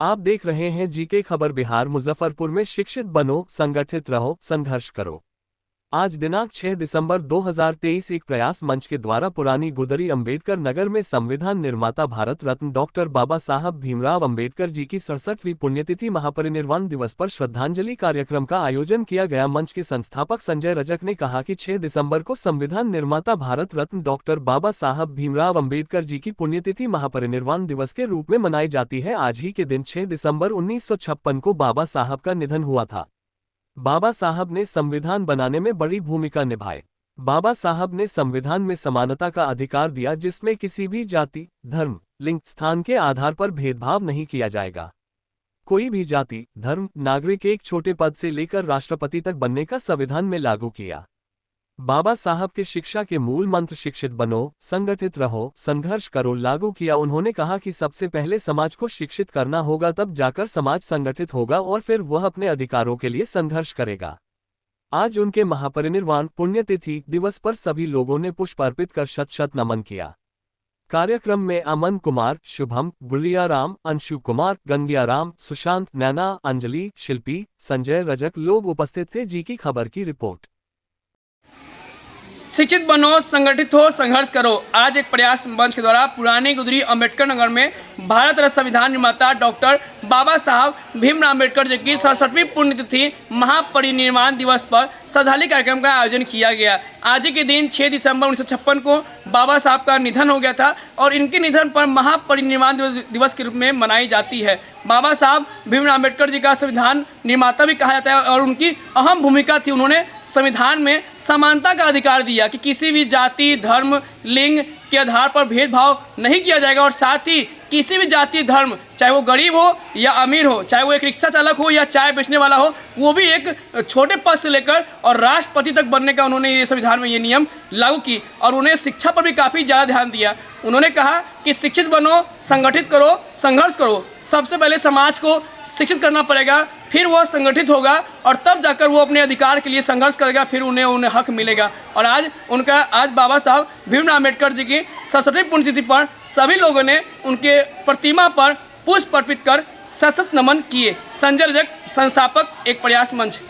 आप देख रहे हैं जीके खबर। बिहार मुजफ्फरपुर में शिक्षित बनो, संगठित रहो, संघर्ष करो। आज दिनांक 6 दिसंबर 2023 एक प्रयास मंच के द्वारा पुरानी गुदरी अंबेडकर नगर में संविधान निर्माता भारत रत्न डॉक्टर बाबा साहब भीमराव अंबेडकर जी की 67वीं पुण्यतिथि महापरिनिर्वाण दिवस पर श्रद्धांजलि कार्यक्रम का आयोजन किया गया। मंच के संस्थापक संजय रजक ने कहा कि 6 दिसंबर को संविधान निर्माता भारत रत्न डॉक्टर बाबा साहब भीमराव अंबेडकर जी की पुण्यतिथि महापरिनिर्वाण दिवस के रूप में मनाई जाती है। आज ही के दिन 6 दिसंबर 1956 को बाबा साहब का निधन हुआ था। बाबा साहब ने संविधान बनाने में बड़ी भूमिका निभाई। बाबा साहब ने संविधान में समानता का अधिकार दिया, जिसमें किसी भी जाति, धर्म, लिंग, स्थान के आधार पर भेदभाव नहीं किया जाएगा। कोई भी जाति, धर्म, नागरिक एक छोटे पद से लेकर राष्ट्रपति तक बनने का संविधान में लागू किया। बाबा साहब के शिक्षा के मूल मंत्र शिक्षित बनो, संगठित रहो, संघर्ष करो लागू किया। उन्होंने कहा कि सबसे पहले समाज को शिक्षित करना होगा, तब जाकर समाज संगठित होगा और फिर वह अपने अधिकारों के लिए संघर्ष करेगा। आज उनके महापरिनिर्वाण पुण्यतिथि दिवस पर सभी लोगों ने पुष्प अर्पित कर शत शत नमन किया। कार्यक्रम में अमन कुमार, शुभम, गुलियाराम, अंशु कुमार, गंगियाराम, सुशांत, नैना, अंजलि, शिल्पी, संजय रजक लोग उपस्थित थे। जी की खबर की रिपोर्ट। शिक्षित बनो, संगठित हो, संघर्ष करो। आज एक प्रयास मंच के द्वारा पुरानी गुदरी अंबेडकर नगर में भारत रत्न संविधान निर्माता डॉक्टर बाबा साहब भीमराव अंबेडकर जी की 67वीं पुण्यतिथि महापरिनिर्वाण दिवस पर श्रद्धांजलि कार्यक्रम का आयोजन किया गया। आज के दिन 6 दिसंबर 1956 को बाबा साहब का निधन हो गया था और इनके निधन पर महापरिनिर्वाण दिवस के रूप में मनाई जाती है। बाबा साहब भीमराव अंबेडकर जी का संविधान निर्माता भी कहा जाता है और उनकी अहम भूमिका थी। उन्होंने संविधान में समानता का अधिकार दिया कि किसी भी जाति, धर्म, लिंग के आधार पर भेदभाव नहीं किया जाएगा और साथ ही किसी भी जाति, धर्म, चाहे वो गरीब हो या अमीर हो, चाहे वो एक रिक्शा चालक हो या चाय बेचने वाला हो, वो भी एक छोटे पद से लेकर और राष्ट्रपति तक बनने का उन्होंने ये संविधान में ये नियम लागू की और उन्हें शिक्षा पर भी काफ़ी ज़्यादा ध्यान दिया। उन्होंने कहा कि शिक्षित बनो, संगठित करो, संघर्ष करो। सबसे पहले समाज को शिक्षित करना पड़ेगा, फिर वो संगठित होगा और तब जाकर वो अपने अधिकार के लिए संघर्ष करेगा, फिर उन्हें हक मिलेगा। और आज बाबा साहब भीमराव अंबेडकर जी की 67वीं पुण्यतिथि पर सभी लोगों ने उनके प्रतिमा पर पुष्प अर्पित कर सशक्त नमन किए। संजय रजक, संस्थापक, एक प्रयास मंच।